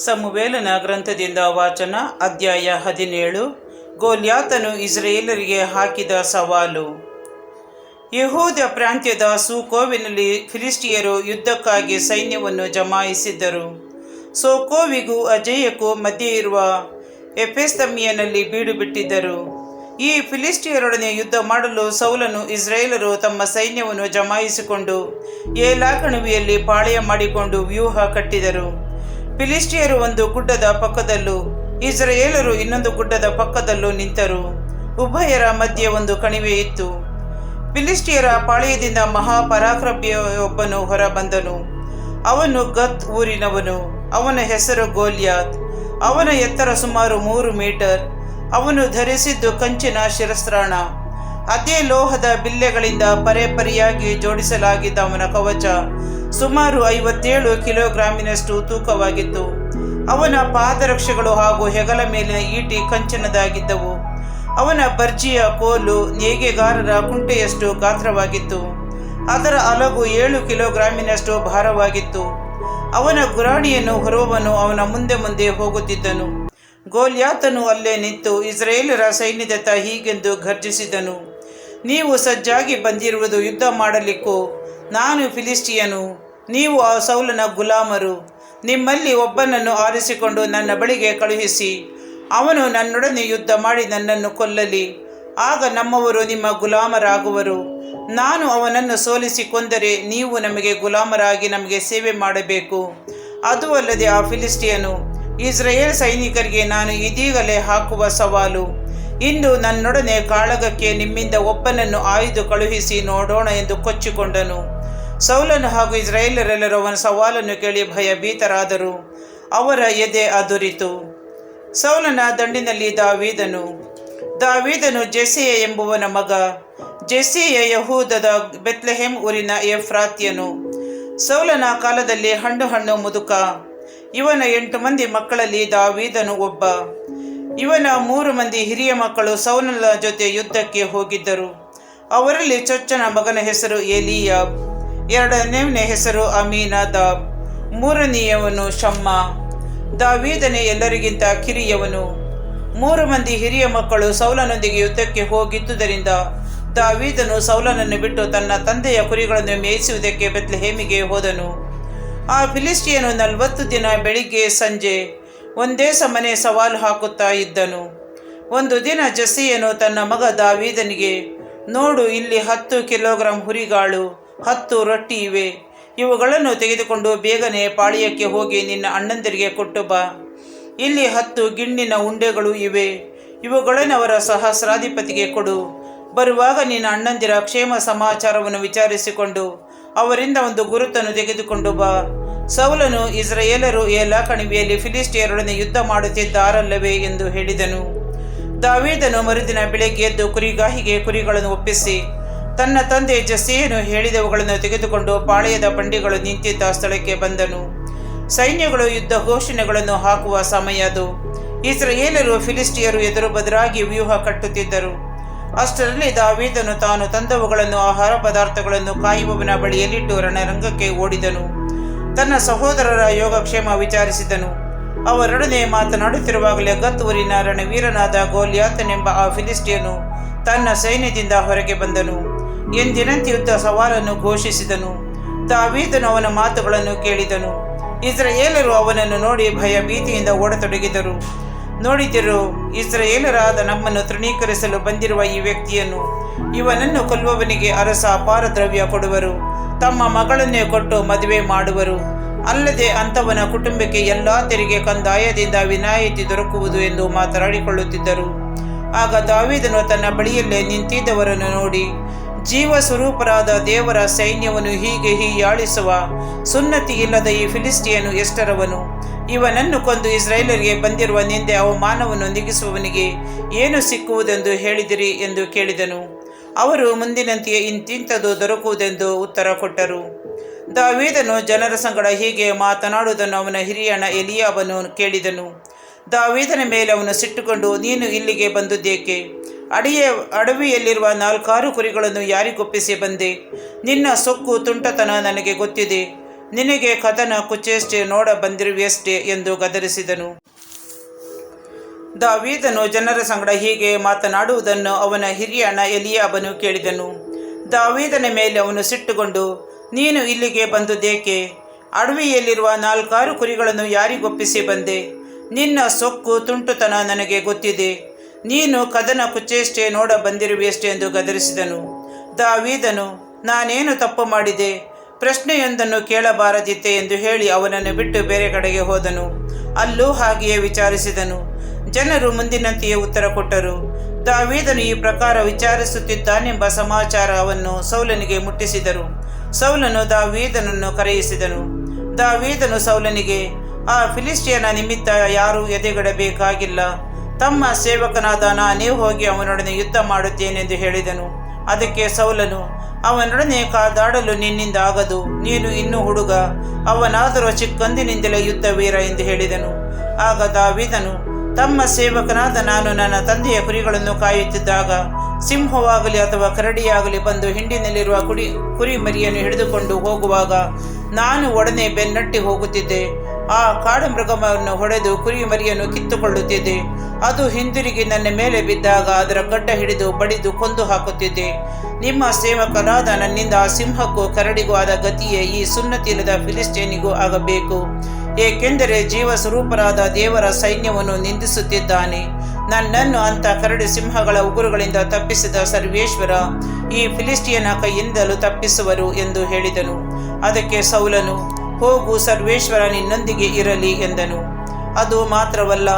ಸಮುವೇಲನ ಗ್ರಂಥದಿಂದ ವಾಚನ. ಅಧ್ಯಾಯ 17. ಗೋಲ್ಯಾತನು ಇಸ್ರಾಯೇಲರಿಗೆ ಹಾಕಿದ ಸವಾಲು. ಯೆಹೂದ ಪ್ರಾಂತ್ಯದ ಸೋಕೋವಿನಲ್ಲಿ ಫಿಲಿಸ್ಟಿಯರು ಯುದ್ಧಕ್ಕಾಗಿ ಸೈನ್ಯವನ್ನು ಜಮಾಯಿಸಿದ್ದರು. ಸೋಕೋವಿಗೂ ಅಜೇಯಕ್ಕೂ ಮಧ್ಯೆ ಇರುವ ಎಫೆಸ್ತಮಿಯನಲ್ಲಿ ಬೀಡು ಬಿಟ್ಟಿದ್ದರು. ಈ ಫಿಲಿಸ್ಟಿಯರೊಡನೆ ಯುದ್ಧ ಮಾಡಲು ಸೌಲನು ಇಸ್ರಾಯೇಲರು ತಮ್ಮ ಸೈನ್ಯವನ್ನು ಜಮಾಯಿಸಿಕೊಂಡು ಏಲಾ ಕಣಿವೆಯಲ್ಲಿ ಪಾಳೆಯ ಮಾಡಿಕೊಂಡು ವ್ಯೂಹ ಕಟ್ಟಿದರು. ಫಿಲಿಸ್ಟಿಯರು ಒಂದು ಗುಡ್ಡದ ಪಕ್ಕದಲ್ಲೂ ಇಸ್ರಾಯೇಲರು ಇನ್ನೊಂದು ಗುಡ್ಡದ ಪಕ್ಕದಲ್ಲೂ ನಿಂತರು. ಉಭಯರ ಮಧ್ಯೆ ಒಂದು ಕಣಿವೆ ಇತ್ತು. ಫಿಲಿಸ್ಟಿಯರ ಪಾಳೆಯದಿಂದ ಮಹಾಪರಾಕ್ರಮಿಯೊಬ್ಬನು ಹೊರ ಬಂದನು. ಅವನು ಗತ್ ಊರಿನವನು. ಅವನ ಹೆಸರು ಗೋಲ್ಯಾತ್. ಅವನ ಎತ್ತರ ಸುಮಾರು 3 ಮೀಟರ್. ಅವನು ಧರಿಸಿದ್ದು ಕಂಚಿನ ಶಿರಸ್ತ್ರಾಣ. ಅದೇ ಲೋಹದ ಬಿಲ್ಲೆಗಳಿಂದ ಪರೆಪರೆಯಾಗಿ ಜೋಡಿಸಲಾಗಿದ್ದ ಅವನ ಕವಚ ಸುಮಾರು 57 ಕಿಲೋಗ್ರಾಮಿನಷ್ಟು ತೂಕವಾಗಿತ್ತು. ಅವನ ಪಾದರಕ್ಷೆಗಳು ಹಾಗೂ ಹೆಗಲ ಮೇಲಿನ ಈಟಿ ಕಂಚಿನದಾಗಿದ್ದವು. ಅವನ ಬರ್ಜಿಯ ಕೋಲು ನೇಯ್ಗೆಗಾರರ ಕುಂಟೆಯಷ್ಟು ಗಾತ್ರವಾಗಿತ್ತು. ಅದರ ಅಲಗು 7 ಕಿಲೋಗ್ರಾಮಿನಷ್ಟು ಭಾರವಾಗಿತ್ತು. ಅವನ ಗುರಾಣಿಯನ್ನು ಹೊರುವವನು ಅವನ ಮುಂದೆ ಮುಂದೆ ಹೋಗುತ್ತಿದ್ದನು. ಗೋಲ್ಯಾತನು ಅಲ್ಲೇ ನಿಂತು ಇಸ್ರಾಯೇಲರ ಸೈನ್ಯದತ್ತ ಹೀಗೆಂದು ಘರ್ಜಿಸಿದನು: ನೀವು ಸಜ್ಜಾಗಿ ಬಂದಿರುವುದು ಯುದ್ಧ ಮಾಡಲಿಕ್ಕೋ? ನಾನು ಫಿಲಿಸ್ಟಿಯನು, ನೀವು ಆ ಸೌಲನ ಗುಲಾಮರು. ನಿಮ್ಮಲ್ಲಿ ಒಬ್ಬನನ್ನು ಆರಿಸಿಕೊಂಡು ನನ್ನ ಬಳಿಗೆ ಕಳುಹಿಸಿ, ಅವನು ನನ್ನೊಡನೆ ಯುದ್ಧ ಮಾಡಿ ನನ್ನನ್ನು ಕೊಲ್ಲಲಿ. ಆಗ ನಮ್ಮವರು ನಿಮ್ಮ ಗುಲಾಮರಾಗುವರು. ನಾನು ಅವನನ್ನು ಸೋಲಿಸಿ ಕೊಂದರೆ ನೀವು ನಮಗೆ ಗುಲಾಮರಾಗಿ ನಮಗೆ ಸೇವೆ ಮಾಡಬೇಕು. ಅದೂ ಅಲ್ಲದೆ ಆ ಫಿಲಿಸ್ಟಿಯನು ಇಸ್ರಾಯೇಲ್ ಸೈನಿಕರಿಗೆ ನಾನು ಇದೀಗಲೇ ಹಾಕುವ ಸವಾಲು: ಇಂದು ನನ್ನೊಡನೆ ಕಾಳಗಕ್ಕೆ ನಿಮ್ಮಿಂದ ಒಬ್ಬನನ್ನು ಆಯ್ದು ಕಳುಹಿಸಿ ನೋಡೋಣ ಎಂದು ಕೊಚ್ಚಿಕೊಂಡನು. ಸೌಲನು ಹಾಗೂ ಇಸ್ರಾಯೇಲರೆಲ್ಲರೂ ಅವನ ಸವಾಲನ್ನು ಕೇಳಿ ಭಯಭೀತರಾದರು. ಅವರ ಎದೆ ಅದುರಿತು. ಸೌಲನ ದಂಡಿನಲ್ಲಿ ದಾವೀದನು ಜೆಸ್ಸೆಯ ಎಂಬುವನ ಮಗ. ಜೆಸ್ಸೆಯ ಯೆಹೂದದ ಬೆತ್ಲೆಹೇಮ್ ಊರಿನ ಎಫ್ರಾತ್ಯನು. ಸೌಲನ ಕಾಲದಲ್ಲಿ ಹಣ್ಣು ಮುದುಕ. ಇವನ 8 ಮಂದಿ ಮಕ್ಕಳಲ್ಲಿ ದಾವೀದನು ಒಬ್ಬ. ಇವನ 3 ಮಂದಿ ಹಿರಿಯ ಮಕ್ಕಳು ಸೌಲನ ಜೊತೆ ಯುದ್ಧಕ್ಕೆ ಹೋಗಿದ್ದರು. ಅವರಲ್ಲಿ ಚೊಚ್ಚನ ಮಗನ ಹೆಸರು ಎಲೀಯಾಬ್, 2ನೇವನ ಹೆಸರು ಅಮೀನಾದಾಬ್, 3ನೇಯವನು ಶಮ್ಮ. ದಾವೀದನೇ ಎಲ್ಲರಿಗಿಂತ ಕಿರಿಯವನು. 3 ಮಂದಿ ಹಿರಿಯ ಮಕ್ಕಳು ಸೌಲನೊಂದಿಗೆ ಯುದ್ಧಕ್ಕೆ ಹೋಗಿದ್ದುದರಿಂದ ದಾವೀದನು ಸೌಲನನ್ನು ಬಿಟ್ಟು ತನ್ನ ತಂದೆಯ ಕುರಿಗಳನ್ನು ಮೇಯಿಸುವುದಕ್ಕೆ ಬೆತ್ಲೆಹೇಮಿಗೆ ಹೋದನು. ಆ ಫಿಲಿಸ್ಟಿಯನು 40 ದಿನ ಬೆಳಿಗ್ಗೆ ಸಂಜೆ ಒಂದೇ ಸಮನೆ ಸವಾಲು ಹಾಕುತ್ತಾ ಇದ್ದನು. ಒಂದು ದಿನ ಜೆಸ್ಸೆಯನು ತನ್ನ ಮಗ ದಾವೀದನಿಗೆ, ನೋಡು, ಇಲ್ಲಿ 10 ಕಿಲೋಗ್ರಾಂ ಹುರಿಗಾಳು, 10 ರೊಟ್ಟಿ ಇವೆ. ಇವುಗಳನ್ನು ತೆಗೆದುಕೊಂಡು ಬೇಗನೆ ಪಾಳ್ಯಕ್ಕೆ ಹೋಗಿ ನಿನ್ನ ಅಣ್ಣಂದಿರಿಗೆ ಕೊಟ್ಟು ಬಾ. ಇಲ್ಲಿ 10 ಗಿಣ್ಣಿನ ಉಂಡೆಗಳು ಇವೆ. ಇವುಗಳನ್ನು ಅವರ ಸಹಸ್ರಾಧಿಪತಿಗೆ ಕೊಡು. ಬರುವಾಗ ನಿನ್ನ ಅಣ್ಣಂದಿರ ಕ್ಷೇಮ ಸಮಾಚಾರವನ್ನು ವಿಚಾರಿಸಿಕೊಂಡು ಅವರಿಂದ ಒಂದು ಗುರುತನ್ನು ತೆಗೆದುಕೊಂಡು ಬಾ. ಸೌಲನು ಇಸ್ರಾಯೇಲರು ಏಲಾ ಕಣಿವೆಯಲ್ಲಿ ಫಿಲಿಸ್ಟಿಯರೊಡನೆ ಯುದ್ಧ ಮಾಡುತ್ತಿದ್ದಾರಲ್ಲವೇ ಎಂದು ಹೇಳಿದನು. ದಾವೀದನು ಮರುದಿನ ಬೆಳಗ್ಗೆ ಎದ್ದು ಕುರಿಗಾಹಿಗೆ ಕುರಿಗಳನ್ನು ಒಪ್ಪಿಸಿ ತನ್ನ ತಂದೆ ಜೆಸ್ಸೆಯನು ಹೇಳಿದವುಗಳನ್ನು ತೆಗೆದುಕೊಂಡು ಪಾಳೆಯದ ಬಂಡಿಗಳು ನಿಂತಿದ್ದ ಸ್ಥಳಕ್ಕೆ ಬಂದನು. ಸೈನ್ಯಗಳು ಯುದ್ಧ ಘೋಷಣೆಗಳನ್ನು ಹಾಕುವ ಸಮಯ ಅದು. ಇಸ್ರಾಯೇಲರು ಫಿಲಿಸ್ಟಿಯರು ಎದುರು ಬದರಾಗಿ ವ್ಯೂಹ ಕಟ್ಟುತ್ತಿದ್ದರು. ಅಷ್ಟರಲ್ಲಿ ದಾವೀದನು ತಾನು ತಂದವುಗಳನ್ನು, ಆಹಾರ ಪದಾರ್ಥಗಳನ್ನು ಕಾಯುವವನ ಬಳಿಯಲ್ಲಿಟ್ಟು ರಣರಂಗಕ್ಕೆ ಓಡಿದನು. ತನ್ನ ಸಹೋದರರ ಯೋಗಕ್ಷೇಮ ವಿಚಾರಿಸಿದನು. ಅವರೊಡನೆ ಮಾತನಾಡುತ್ತಿರುವಾಗಲೇ ಗತ್ ಊರಿನ ರಣವೀರನಾದ ಗೋಲ್ಯಾತನೆಂಬ ಆ ಫಿಲಿಸ್ಟಿಯನು ತನ್ನ ಸೈನ್ಯದಿಂದ ಹೊರಗೆ ಬಂದನು. ಎಂದಿನಂತೆ ಯುದ್ಧ ಸವಾಲನ್ನು ಘೋಷಿಸಿದನು. ದಾವೀದನು ಅವನ ಮಾತುಗಳನ್ನು ಕೇಳಿದನು. ಇಸ್ರಾಯೇಲರು ಅವನನ್ನು ನೋಡಿ ಭಯಭೀತಿಯಿಂದ ಓಡತೊಡಗಿದರು. ನೋಡಿದಿರು, ಇಸ್ರಾಯೇಲರಾದ ನಮ್ಮನ್ನು ತೃಣೀಕರಿಸಲು ಬಂದಿರುವ ಈ ವ್ಯಕ್ತಿಯನ್ನು. ಇವನನ್ನು ಕೊಲ್ಲುವವನಿಗೆ ಅರಸ ಅಪಾರ ದ್ರವ್ಯ ಕೊಡುವರು. ತಮ್ಮ ಮಗಳನ್ನೇ ಕೊಟ್ಟು ಮದುವೆ ಮಾಡುವರು. ಅಲ್ಲದೆ ಅಂಥವನ ಕುಟುಂಬಕ್ಕೆ ಎಲ್ಲ ತೆರಿಗೆ ಕಂದಾಯದಿಂದ ವಿನಾಯಿತಿ ದೊರಕುವುದು ಎಂದು ಮಾತನಾಡಿಕೊಳ್ಳುತ್ತಿದ್ದರು. ಆಗ ದಾವೀದನು ತನ್ನ ಬಳಿಯಲ್ಲೇ ನಿಂತಿದ್ದವರನ್ನು ನೋಡಿ, ಜೀವ ಸ್ವರೂಪರಾದ ದೇವರ ಸೈನ್ಯವನ್ನು ಹೀಗೆ ಹೀಯಾಳಿಸುವ ಸುನ್ನತಿ ಇಲ್ಲದ ಈ ಫಿಲಿಸ್ಟಿಯನು ಎಷ್ಟರವನು? ಇವನನ್ನು ಕೊಂದು ಇಸ್ರಾಯೇಲರಿಗೆ ಬಂದಿರುವ ನಿಂದೆ ಅವಮಾನವನ್ನು ನೀಗಿಸುವವನಿಗೆ ಏನು ಸಿಕ್ಕುವುದೆಂದು ಹೇಳಿದಿರಿ ಎಂದು ಕೇಳಿದನು. ಅವರು ಮುಂದಿನಂತೆಯೇ ಇಂತಿಂಥದ್ದು ದೊರಕುವುದೆಂದು ಉತ್ತರ ಕೊಟ್ಟರು. ದಾವೀದನು ಜನರ ಸಂಗಡ ಹೀಗೆ ಮಾತನಾಡುವುದನ್ನು ಅವನ ಹಿರಿಯಣ್ಣ ಎಲೀಯಾಬನು ಕೇಳಿದನು. ದಾವೀದನ ಮೇಲೆ ಅವನು ಸಿಟ್ಟುಕೊಂಡು, ನೀನು ಇಲ್ಲಿಗೆ ಬಂದುದೇಕೆ? ಅಡವಿಯಲ್ಲಿರುವ 4-6 ಕುರಿಗಳನ್ನು ಯಾರಿಗೊಪ್ಪಿಸಿ ಬಂದೆ? ನಿನ್ನ ಸೊಕ್ಕು ತುಂಟತನ ನನಗೆ ಗೊತ್ತಿದೆ. ನಿನಗೆ ಕದನ ಕುಚೇಷ್ಟೆ ನೋಡ ಬಂದಿರುವೆಯಷ್ಟೇ ಎಂದು ಗದರಿಸಿದನು. ದಾವೀದನು ಜನರ ಸಂಗಡ ಹೀಗೆ ಮಾತನಾಡುವುದನ್ನು ಅವನ ಹಿರಿಯ ಅಣ್ಣ ಎಲೀಯಾಬನು ಕೇಳಿದನು. ದಾವೀದನ ಮೇಲೆ ಅವನು ಸಿಟ್ಟುಗೊಂಡು, ನೀನು ಇಲ್ಲಿಗೆ ಬಂದುದೇಕೆ? ಅಡವಿಯಲ್ಲಿರುವ 4 ಕುರಿಗಳನ್ನು ಯಾರಿಗೊಪ್ಪಿಸಿ ಬಂದೆ? ನಿನ್ನ ಸೊಕ್ಕು ತುಂಟುತನ ನನಗೆ ಗೊತ್ತಿದೆ. ನೀನು ಕದನ ಕುಚೇಷ್ಟೆ ನೋಡ ಬಂದಿರುವೆಯಷ್ಟೇ ಎಂದು ಗದರಿಸಿದನು. ದಾವೀದನು, ನಾನೇನು ತಪ್ಪು ಮಾಡಿದೆ? ಪ್ರಶ್ನೆಯೊಂದನ್ನು ಕೇಳಬಾರದಿತ್ತೆ ಎಂದು ಹೇಳಿ ಅವನನ್ನು ಬಿಟ್ಟು ಬೇರೆ ಕಡೆಗೆ ಹೋದನು. ಅಲ್ಲೂ ಹಾಗೆಯೇ ವಿಚಾರಿಸಿದನು. ಜನರು ಮುಂದಿನಂತೆಯೇ ಉತ್ತರ ಕೊಟ್ಟರು. ದಾವೀದನು ಈ ಪ್ರಕಾರ ವಿಚಾರಿಸುತ್ತಿದ್ದಾನೆಂಬ ಸಮಾಚಾರವನ್ನು ಸೌಲನಿಗೆ ಮುಟ್ಟಿಸಿದರು. ಸೌಲನು ದಾವೀದನನ್ನು ಕರೆಯಿಸಿದನು. ದಾವೀದನು ಸೌಲನಿಗೆ, ಆ ಫಿಲಿಸ್ಟಿಯನ ನಿಮಿತ್ತ ಯಾರೂ ಎದೆಗಡಬೇಕಾಗಿಲ್ಲ. ತಮ್ಮ ಸೇವಕನಾದ ನಾನೇ ಹೋಗಿ ಅವನೊಡನೆ ಯುದ್ಧ ಮಾಡುತ್ತೇನೆಂದು ಹೇಳಿದನು. ಅದಕ್ಕೆ ಸೌಲನು, ಅವನೊಡನೆ ಕಾದಾಡಲು ನಿನ್ನಿಂದ ಆಗದು. ನೀನು ಇನ್ನೂ ಹುಡುಗ, ಅವನಾದರೂ ಚಿಕ್ಕಂದಿನಿಂದಲೇ ಯುದ್ಧವೀರ ಎಂದು ಹೇಳಿದನು. ಆಗ ದಾವೀದನು, ತಮ್ಮ ಸೇವಕನಾದ ನಾನು ನನ್ನ ತಂದೆಯ ಕುರಿಗಳನ್ನು ಕಾಯುತ್ತಿದ್ದಾಗ ಸಿಂಹವಾಗಲಿ ಅಥವಾ ಕರಡಿಯಾಗಲಿ ಬಂದು ಹಿಂಡಿನಲ್ಲಿರುವ ಕುರಿ ಮರಿಯನ್ನು ಹಿಡಿದುಕೊಂಡು ಹೋಗುವಾಗ ನಾನು ಒಡನೆ ಬೆನ್ನಟ್ಟಿ ಹೋಗುತ್ತಿದ್ದೆ. ಆ ಕಾಡು ಮೃಗವನ್ನು ಹೊಡೆದು ಕುರಿ ಮರಿಯನ್ನು ಕಿತ್ತುಕೊಳ್ಳುತ್ತಿದ್ದೆ. ಅದು ಹಿಂದಿರುಗಿ ನನ್ನ ಮೇಲೆ ಬಿದ್ದಾಗ ಅದರ ಗಡ್ಡ ಹಿಡಿದು ಬಡಿದು ಕೊಂದು ಹಾಕುತ್ತಿದ್ದೆ. ನಿಮ್ಮ ಸೇವಕನಾದ ನನ್ನಿಂದ ಸಿಂಹಕ್ಕೂ ಕರಡಿಗೂ ಆದ ಗತಿಯೇ ಈ ಸುನ್ನತಿಯಿಲ್ಲದ ಫಿಲಿಸ್ಟೀನಿಗೂ ಆಗಬೇಕು. ಏಕೆಂದರೆ ಜೀವಸ್ವರೂಪರಾದ ದೇವರ ಸೈನ್ಯವನ್ನು ನಿಂದಿಸುತ್ತಿದ್ದಾನೆ. ನನ್ನನ್ನು ಅಂಥ ಕರಡಿ ಸಿಂಹಗಳ ಉಗುರುಗಳಿಂದ ತಪ್ಪಿಸಿದ ಸರ್ವೇಶ್ವರ ಈ ಫಿಲಿಸ್ಟಿಯನ ಕೈಯಿಂದಲೂ ತಪ್ಪಿಸುವರು ಎಂದು ಹೇಳಿದನು. ಅದಕ್ಕೆ ಸೌಲನು, ಹೋಗು, ಸರ್ವೇಶ್ವರ ನಿನ್ನೊಂದಿಗೆ ಇರಲಿ ಎಂದನು. ಅದು ಮಾತ್ರವಲ್ಲ,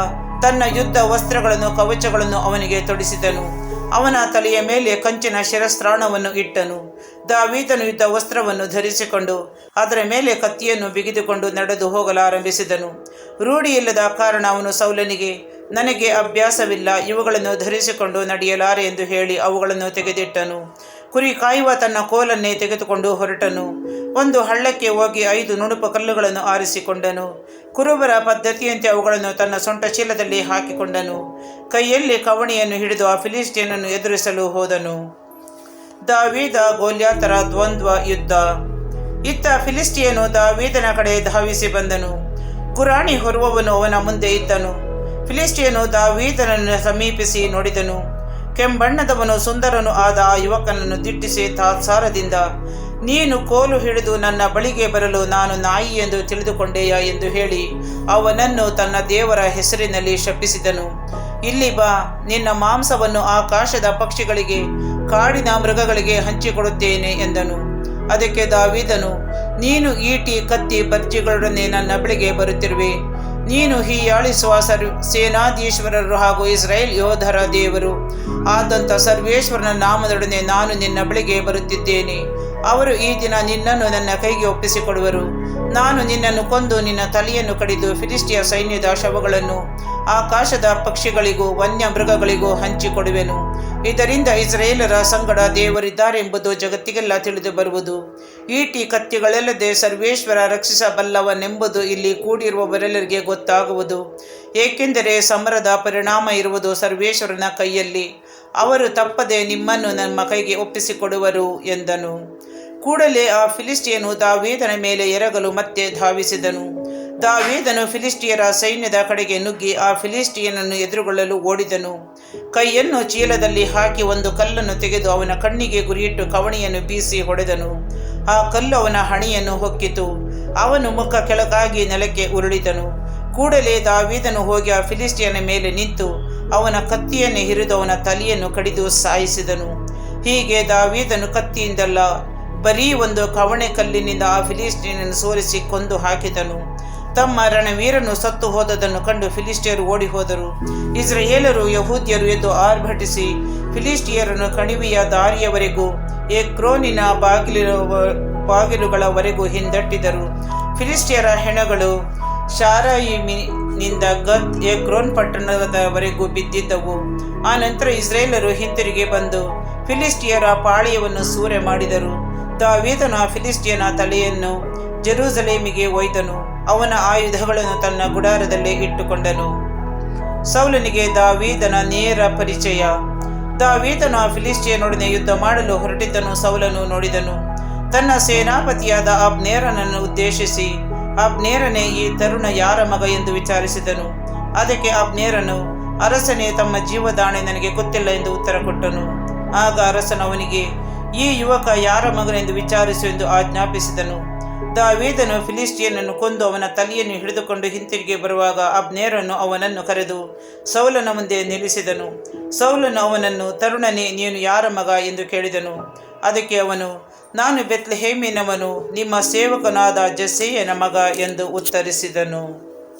ತನ್ನ ಯುದ್ಧ ವಸ್ತ್ರಗಳನ್ನು ಕವಚಗಳನ್ನು ಅವನಿಗೆ ತೊಡಿಸಿದನು. ಅವನ ತಲೆಯ ಮೇಲೆ ಕಂಚಿನ ಶಿರಸ್ತ್ರಾಣವನ್ನು ಇಟ್ಟನು. ದಾವೀದನು ಯುದ್ಧ ವಸ್ತ್ರವನ್ನು ಧರಿಸಿಕೊಂಡು ಅದರ ಮೇಲೆ ಕತ್ತಿಯನ್ನು ಬಿಗಿದುಕೊಂಡು ನಡೆದು ಹೋಗಲಾರಂಭಿಸಿದನು. ರೂಢಿಯಿಲ್ಲದ ಕಾರಣ ಅವನು ಸೌಲನಿಗೆ, ನನಗೆ ಅಭ್ಯಾಸವಿಲ್ಲ, ಇವುಗಳನ್ನು ಧರಿಸಿಕೊಂಡು ನಡೆಯಲಾರೆ ಎಂದು ಹೇಳಿ ಅವುಗಳನ್ನು ತೆಗೆದಿಟ್ಟನು. ಕುರಿ ಕಾಯುವ ತನ್ನ ಕೋಲನ್ನೇ ತೆಗೆದುಕೊಂಡು ಹೊರಟನು. ಒಂದು ಹಳ್ಳಕ್ಕೆ ಹೋಗಿ 5 ನುಣುಪು ಕಲ್ಲುಗಳನ್ನು ಆರಿಸಿಕೊಂಡನು. ಕುರುಬರ ಪದ್ಧತಿಯಂತೆ ಅವುಗಳನ್ನು ತನ್ನ ಸೊಂಟ ಚೀಲದಲ್ಲಿ ಹಾಕಿಕೊಂಡನು. ಕೈಯಲ್ಲಿ ಕವಣಿಯನ್ನು ಹಿಡಿದು ಆ ಫಿಲಿಸ್ಟಿಯನನ್ನು ಎದುರಿಸಲು ಹೋದನು. ದಾವೀದ ಗೋಲ್ಯಾತರ ದ್ವಂದ್ವ ಯುದ್ಧ. ಇತ್ತ ಫಿಲಿಸ್ಟಿಯನು ದಾವೀದನ ಕಡೆ ಧಾವಿಸಿ ಬಂದನು. ಗುರಾಣಿ ಹೊರುವವನು ಅವನ ಮುಂದೆ ಇದ್ದನು. ಫಿಲಿಸ್ಟಿಯನು ದಾವೀದನನ್ನು ಸಮೀಪಿಸಿ ನೋಡಿದನು. ಕೆಂಬಣ್ಣದವನು ಸುಂದರನು ಆದ ಆ ಯುವಕನನ್ನು ದಿಟ್ಟಿಸಿ ತಾತ್ಸಾರದಿಂದ, ನೀನು ಕೋಲು ಹಿಡಿದು ನನ್ನ ಬಳಿಗೆ ಬರಲು ನಾನು ನಾಯಿ ಎಂದು ತಿಳಿದುಕೊಂಡೆಯಾ ಎಂದು ಹೇಳಿ ಅವನನ್ನು ತನ್ನ ದೇವರ ಹೆಸರಿನಲ್ಲಿ ಶಪಿಸಿದನು. ಇಲ್ಲಿ ಬಾ, ನಿನ್ನ ಮಾಂಸವನ್ನು ಆಕಾಶದ ಪಕ್ಷಿಗಳಿಗೆ ಕಾಡಿನ ಮೃಗಗಳಿಗೆ ಹಂಚಿಕೊಡುತ್ತೇನೆ ಎಂದನು. ಅದಕ್ಕೆ ದಾವೀದನು, ನೀನು ಈಟಿ ಕತ್ತಿ ಬರ್ಜಿಗಳೊಡನೆ ನನ್ನ ಬಳಿಗೆ ಬರುತ್ತಿರುವೆ. ನೀನು ಹೀಯಾಳಿಸುವ ಸೇನಾಧೀಶ್ವರರು ಹಾಗೂ ಇಸ್ರಾಯೇಲ್ ಯೋಧರ ದೇವರು ಆದಂಥ ಸರ್ವೇಶ್ವರನ ನಾಮದೊಡನೆ ನಾನು ನಿನ್ನ ಬಳಿಗೆ ಬರುತ್ತಿದ್ದೇನೆ. ಅವರು ಈ ದಿನ ನಿನ್ನನ್ನು ನನ್ನ ಕೈಗೆ ಒಪ್ಪಿಸಿಕೊಡುವರು. ನಾನು ನಿನ್ನನ್ನು ಕೊಂದು ನಿನ್ನ ತಲೆಯನ್ನು ಕಡಿದು ಫಿಲಿಸ್ಟಿಯ ಸೈನ್ಯದ ಶವಗಳನ್ನು ಆಕಾಶದ ಪಕ್ಷಿಗಳಿಗೂ ವನ್ಯ ಮೃಗಗಳಿಗೂ ಹಂಚಿಕೊಡುವೆನು. ಇದರಿಂದ ಇಸ್ರಾಯೇಲರ ಸಂಗಡ ದೇವರಿದ್ದಾರೆಂಬುದು ಜಗತ್ತಿಗೆಲ್ಲ ತಿಳಿದು ಬರುವುದು. ಈಟಿ ಕತ್ತಿಗಳಲ್ಲದೆ ಸರ್ವೇಶ್ವರ ರಕ್ಷಿಸಬಲ್ಲವನೆಂಬುದು ಇಲ್ಲಿ ಕೂಡಿರುವವರೆಲ್ಲರಿಗೆ ಗೊತ್ತಾಗುವುದು. ಏಕೆಂದರೆ ಸಮರದ ಪರಿಣಾಮ ಇರುವುದು ಸರ್ವೇಶ್ವರನ ಕೈಯಲ್ಲಿ. ಅವರು ತಪ್ಪದೆ ನಿಮ್ಮನ್ನು ನಮ್ಮ ಕೈಗೆ ಒಪ್ಪಿಸಿಕೊಡುವರು ಎಂದನು. ಕೂಡಲೇ ಆ ಫಿಲಿಸ್ಟಿಯನು ದಾವೀದನ ಮೇಲೆ ಎರಗಲು ಮತ್ತೆ ಧಾವಿಸಿದನು. ದಾವೀದನು ಫಿಲಿಸ್ಟಿಯರ ಸೈನ್ಯದ ಕಡೆಗೆ ನುಗ್ಗಿ ಆ ಫಿಲಿಸ್ಟಿಯನನ್ನು ಎದುರುಗೊಳ್ಳಲು ಓಡಿದನು. ಕೈಯನ್ನು ಚೀಲದಲ್ಲಿ ಹಾಕಿ ಒಂದು ಕಲ್ಲನ್ನು ತೆಗೆದು ಅವನ ಕಣ್ಣಿಗೆ ಗುರಿಯಿಟ್ಟು ಕವಣಿಯನ್ನು ಬೀಸಿ ಹೊಡೆದನು. ಆ ಕಲ್ಲು ಅವನ ಹಣೆಯನ್ನು ಹೊಕ್ಕಿತು. ಅವನು ಮುಖ ಕೆಳಗಾಗಿ ನೆಲಕ್ಕೆ ಉರುಳಿದನು. ಕೂಡಲೇ ದಾವೀದನು ಹೋಗಿ ಆ ಫಿಲಿಸ್ಟಿಯನ ಮೇಲೆ ನಿಂತು ಅವನ ಕತ್ತಿಯನ್ನು ಹಿರಿದು ಅವನ ತಲೆಯನ್ನು ಕಡಿದು ಸಾಯಿಸಿದನು. ಹೀಗೆ ದಾವೀದನು ಕತ್ತಿಯಿಂದಲ್ಲ, ಬರೀ ಒಂದು ಕವಣೆ ಕಲ್ಲಿನಿಂದ ಆ ಫಿಲಿಸ್ಟಿಯನನ್ನು ಸೋಲಿಸಿ ಕೊಂದು ಹಾಕಿದನು. ತಮ್ಮ ರಣವೀರನು ಸತ್ತು ಹೋದದನ್ನು ಕಂಡು ಫಿಲಿಸ್ಟಿಯರು ಓಡಿ ಹೋದರು. ಇಸ್ರಾಯೇಲರು ಯಹೂದ್ಯರು ಎದ್ದು ಆರ್ಭಟಿಸಿ ಫಿಲಿಸ್ಟಿಯರನ್ನು ಕಣಿವೆಯ ದಾರಿಯವರೆಗೂ ಎಕ್ರೋನಿನ ಬಾಗಿಲುಗಳವರೆಗೂ ಹಿಂದಟ್ಟಿದರು. ಫಿಲಿಸ್ಟಿಯರ ಹೆಣಗಳು ಶಾರಾಯಿಮಿನಿಂದ ಗತ್ ಎಕ್ರೋನ್ ಪಟ್ಟಣದವರೆಗೂ ಬಿದ್ದಿದ್ದವು. ಆ ನಂತರ ಇಸ್ರಾಯೇಲರು ಹಿಂತಿರುಗಿ ಬಂದು ಫಿಲಿಸ್ಟಿಯರ ಪಾಳೆಯವನ್ನು ಸೂರೆ ಮಾಡಿದರು. ದಾವೀದನು ಆ ಫಿಲಿಸ್ಟಿಯನ ತಲೆಯನ್ನು ಜೆರೂಸಲೇಮಿಗೆ ಒಯ್ದನು. ಅವನ ಆಯುಧಗಳನ್ನು ತನ್ನ ಗುಡಾರದಲ್ಲೇ ಇಟ್ಟುಕೊಂಡನು. ಸೌಲನಿಗೆ ದಾವೀದನ ನೇರ ಪರಿಚಯ. ದಾವೀದನು ಆ ಫಿಲಿಸ್ಟಿಯನೊಡನೆ ಯುದ್ಧ ಮಾಡಲು ಹೊರಟಿದ್ದನು ಸೌಲನು ನೋಡಿದನು. ತನ್ನ ಸೇನಾಪತಿಯಾದ ಅಬ್ನೇರನನ್ನು ಉದ್ದೇಶಿಸಿ, ಅಬ್ನೇರನೇ, ಈ ತರುಣ ಯಾರ ಮಗ ಎಂದು ವಿಚಾರಿಸಿದನು. ಅದಕ್ಕೆ ಅಬ್ನೇರನು, ಅರಸನೇ, ತಮ್ಮ ಜೀವದಾಣೆ ನನಗೆ ಗೊತ್ತಿಲ್ಲ ಎಂದು ಉತ್ತರ ಕೊಟ್ಟನು. ಆಗ ಅರಸನು ಅವನಿಗೆ, ಈ ಯುವಕ ಯಾರ ಮಗನೆಂದು ವಿಚಾರಿಸು ಎಂದು ಆಜ್ಞಾಪಿಸಿದನು. ದಾವೀದನು ಫಿಲಿಸ್ಟಿಯನನ್ನು ಕೊಂದು ಅವನ ತಲೆಯನ್ನು ಹಿಡಿದುಕೊಂಡು ಹಿಂತಿರುಗಿ ಬರುವಾಗ ಅಬ್ನೇರನು ಅವನನ್ನು ಕರೆದು ಸೌಲನ ಮುಂದೆ ನಿಲ್ಲಿಸಿದನು. ಸೌಲನು ಅವನನ್ನು, ತರುಣನೇ, ನೀನು ಯಾರ ಮಗ ಎಂದು ಕೇಳಿದನು. ಅದಕ್ಕೆ ಅವನು, ನಾನು ಬೆತ್ಲೆಹೇಮಿನವನು, ನಿಮ್ಮ ಸೇವಕನಾದ ಜೆಸ್ಸೆಯನ ಮಗ ಎಂದು ಉತ್ತರಿಸಿದನು.